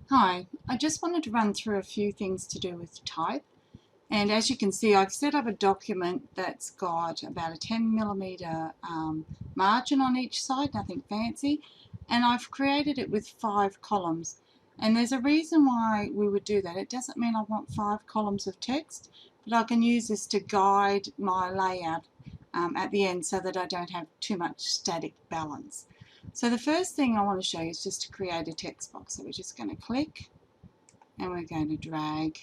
Hi, I just wanted to run through a few things to do with type. And as you can see, I've set up a document that's got about a 10mm margin on each side, nothing fancy. And I've created it with 5 columns. And there's a reason why we would do that. It doesn't mean I want 5 columns of text, but I can use this to guide my layout at the end so that I don't have too much static balance. So the first thing I want to show you is just to create a text box. So we're just going to click and we're going to drag,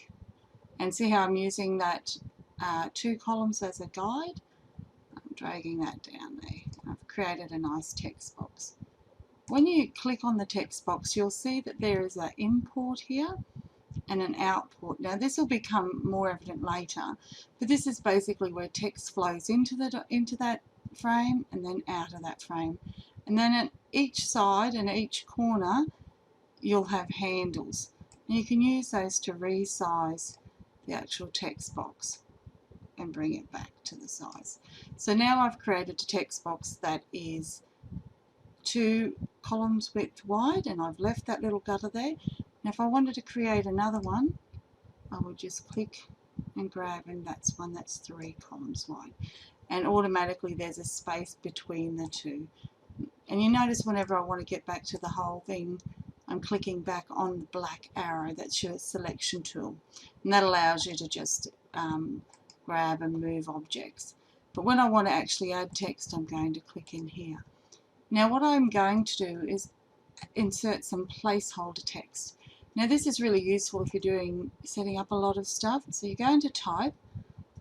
and see how I'm using that 2 columns as a guide. I'm dragging that down there. I've created a nice text box. When you click on the text box, you'll see that there is an import here and an output. Now this will become more evident later, but this is basically where text flows into that frame and then out of that frame. And then at each side and each corner you'll have handles. And you can use those to resize the actual text box and bring it back to the size. So now I've created a text box that is 2 columns width wide, and I've left that little gutter there. Now if I wanted to create another one, I would just click and grab, and that's one that's 3 columns wide. And automatically there's a space between the two. And you notice whenever I want to get back to the whole thing, I'm clicking back on the black arrow. That's your selection tool, and that allows you to just grab and move objects. But when I want to actually add text, I'm going to click in here. Now what I'm going to do is insert some placeholder text. Now this is really useful if you're setting up a lot of stuff. So you're going to type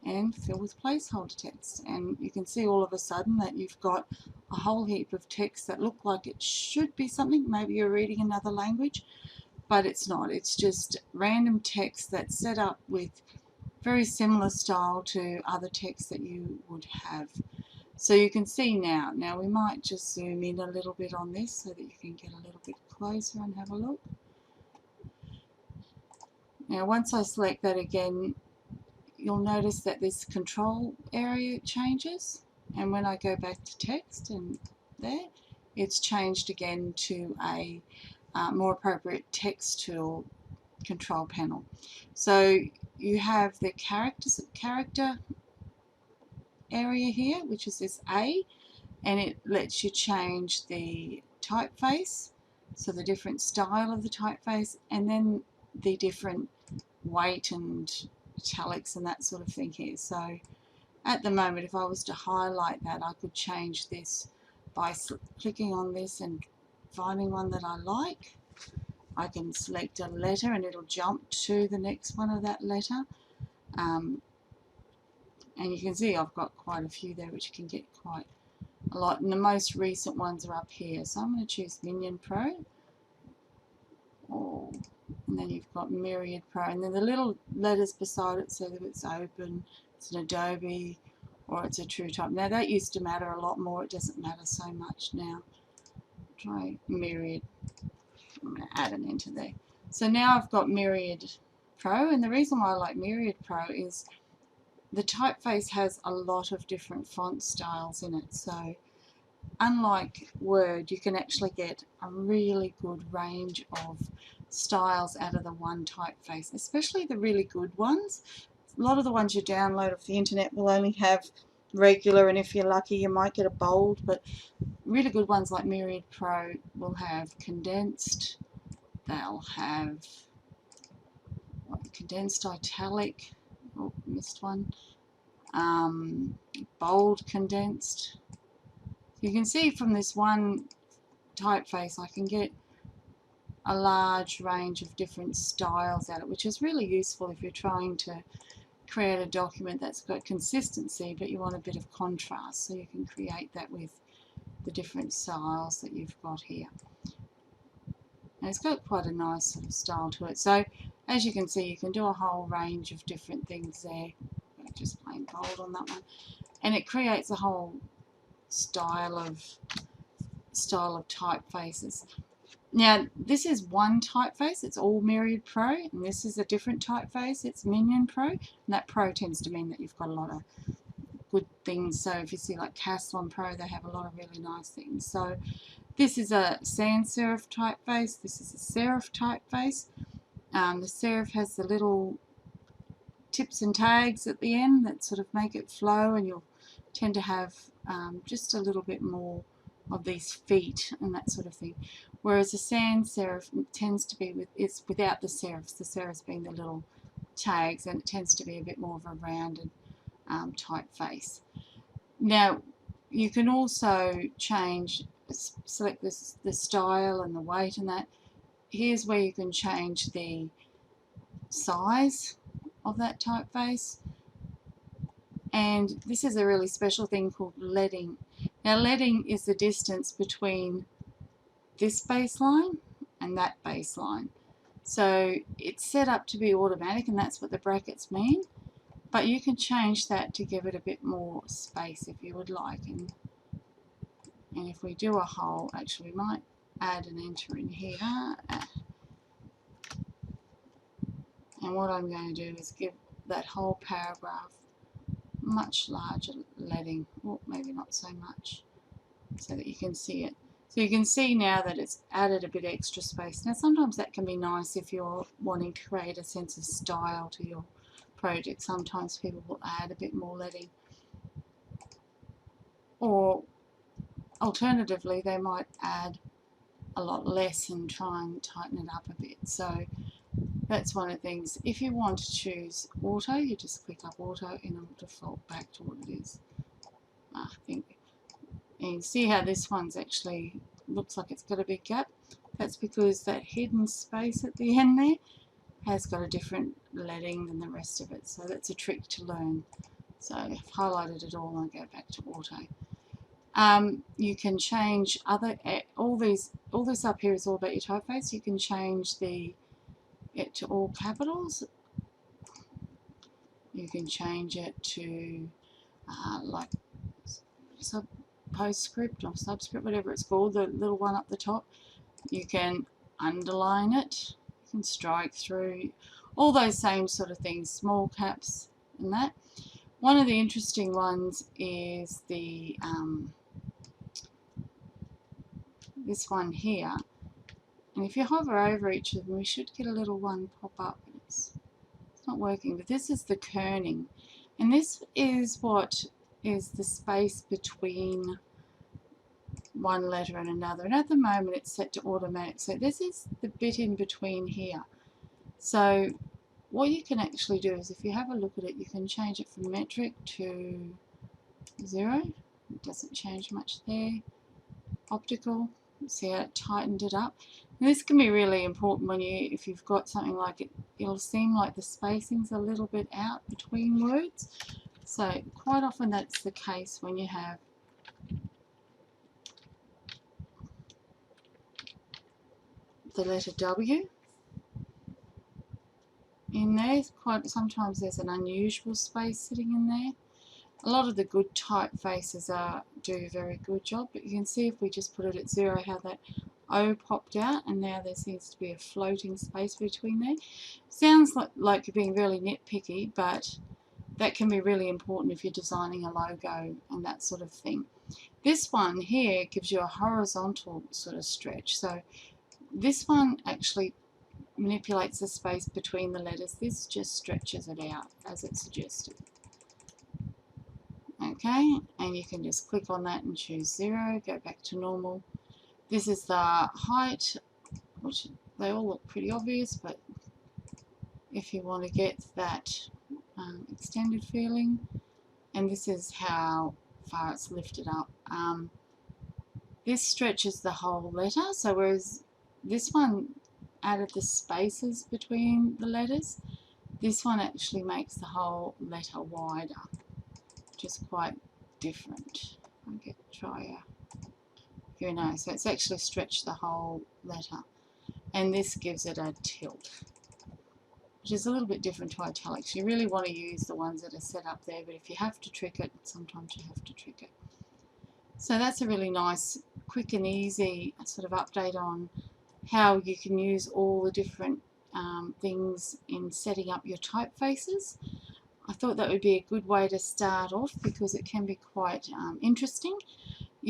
and fill with placeholder text, and you can see all of a sudden that you've got a whole heap of text that look like it should be something. Maybe you're reading another language, but it's not. It's just random text that's set up with very similar style to other text that you would have. So you can see now we might just zoom in a little bit on this so that you can get a little bit closer and have a look. Now once I select that again, you'll notice that this control area changes, and when I go back to text and there, it's changed again to a more appropriate text tool control panel. So you have the character area here, which is this A, and it lets you change the typeface, so the different style of the typeface, and then the different weight and italics and that sort of thing here. So at the moment, if I was to highlight that, I could change this by clicking on this and finding one that I like. I can select a letter and it'll jump to the next one of that letter. And you can see I've got quite a few there, which can get quite a lot. And the most recent ones are up here. So I'm going to choose Minion Pro. Oh, and then you've got Myriad Pro, and then the little letters beside it say that it's open, it's an Adobe, or it's a TrueType. Now that used to matter a lot more. It doesn't matter so much now. Try Myriad. I'm going to add an enter there. So now I've got Myriad Pro, and the reason why I like Myriad Pro is the typeface has a lot of different font styles in it. So unlike Word, you can actually get a really good range of styles out of the one typeface, especially the really good ones. A lot of the ones you download off the internet will only have regular, and if you're lucky you might get a bold, but really good ones like Myriad Pro will have condensed, they'll have condensed italic, oh missed one, bold condensed. You can see from this one typeface I can get a large range of different styles out of it, which is really useful if you're trying to create a document that's got consistency but you want a bit of contrast, so you can create that with the different styles that you've got here. And it's got quite a nice sort of style to it. So as you can see, you can do a whole range of different things there. Just plain bold on that one, and it creates a whole style of typefaces. Now this is one typeface, it's all Myriad Pro, and this is a different typeface, it's Minion Pro, and that Pro tends to mean that you've got a lot of good things. So if you see like Caslon Pro, they have a lot of really nice things. So This is a sans serif typeface. This is a serif typeface. The serif has the little tips and tags at the end that sort of make it flow, and you'll tend to have just a little bit more of these feet and that sort of thing. Whereas a sans serif tends to be it's without the serifs being the little tags, and it tends to be a bit more of a rounded typeface. Now you can also select the style and the weight and that. Here's where you can change the size of that typeface, and this is a really special thing called leading. Now leading is the distance between this baseline and that baseline. So it's set up to be automatic, and that's what the brackets mean, but you can change that to give it a bit more space if you would like. And if we do a whole, actually we might add an enter in here, and what I'm going to do is give that whole paragraph much larger leading, or maybe not so much, so that you can see it. So you can see now that it's added a bit extra space. Now sometimes that can be nice if you're wanting to create a sense of style to your project. Sometimes people will add a bit more leading, or alternatively they might add a lot less and try and tighten it up a bit. So that's one of the things. If you want to choose auto, you just click up auto and it'll default back to what it is. I think. And you can see how this one's actually looks like it's got a big gap. That's because that hidden space at the end there has got a different leading than the rest of it. So that's a trick to learn. So I've highlighted it all and I go back to auto. You can change all this up here is all about your typeface. You can change it to all capitals. You can change it to like postscript or subscript, whatever it's called, the little one up the top. You can underline it, you can strike through, all those same sort of things, small caps and that. One of the interesting ones is the this one here, and if you hover over each of them we should get a little one pop up. It's not working, but this is the kerning, and this is what is the space between one letter and another, and at the moment it's set to automatic, so this is the bit in between here. So what you can actually do is, if you have a look at it, you can change it from metric to 0. It doesn't change much there. Optical, see how it tightened it up. And this can be really important when if you've got something like it, it'll seem like the spacing's a little bit out between words. So quite often that's the case when you have the letter W in there. Sometimes there's an unusual space sitting in there. A lot of the good typefaces do a very good job, but you can see if we just put it at 0 how that O popped out, and now there seems to be a floating space between there. Sounds like you're being really nitpicky, but that can be really important if you're designing a logo and that sort of thing. This one here gives you a horizontal sort of stretch, so this one actually manipulates the space between the letters. This just stretches it out as it's suggested. Okay, and you can just click on that and choose 0, go back to normal. This is the height, which they all look pretty obvious, but if you want to get that extended feeling, and this is how far it's lifted up. This stretches the whole letter, so whereas this one added the spaces between the letters, this one actually makes the whole letter wider, which is quite different. I'll try here now. So it's actually stretched the whole letter, and this gives it a tilt, which is a little bit different to italics. You really want to use the ones that are set up there, but if you have to trick it, sometimes you have to trick it. So that's a really nice, quick and easy sort of update on how you can use all the different things in setting up your typefaces. I thought that would be a good way to start off because it can be quite interesting.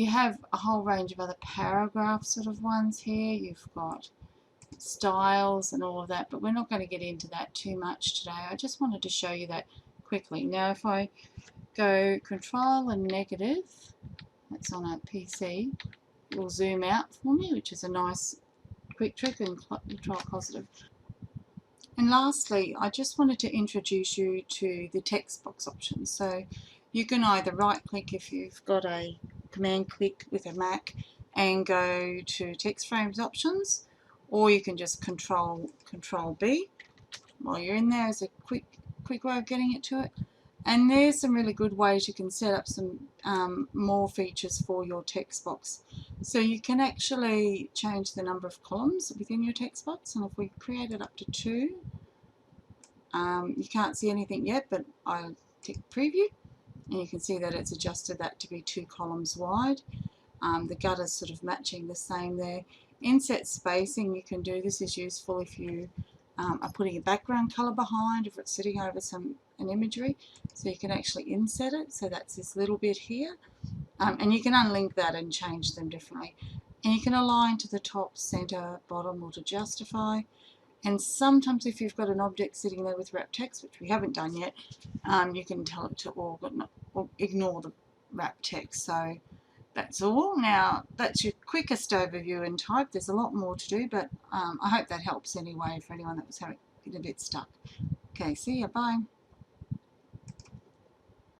You have a whole range of other paragraph sort of ones here. You've got styles and all of that, but we're not going to get into that too much today. I just wanted to show you that quickly. Now if I go Control and negative, that's on a PC, it will zoom out for me, which is a nice quick trick, and Control positive. And lastly, I just wanted to introduce you to the text box options. So you can either right click if you've got a command click with a Mac and go to text frames options, or you can just control B while you're in there as a quick way of getting it to it. And there's some really good ways you can set up some more features for your text box. So you can actually change the number of columns within your text box, and if we create it up to 2, you can't see anything yet, but I'll tick preview, and you can see that it's adjusted that to be 2 columns wide. The gutter's sort of matching the same there. Inset spacing you can do. This is useful if you are putting a background colour behind, if it's sitting over an imagery, so you can actually inset it. So that's this little bit here, and you can unlink that and change them differently. And you can align to the top, centre, bottom, or to justify. And sometimes if you've got an object sitting there with wrap text, which we haven't done yet, you can tell it to or ignore the wrap text. So that's all. Now that's your quickest overview in type. There's a lot more to do, but I hope that helps anyway for anyone that was having a bit stuck. Okay, see ya, bye.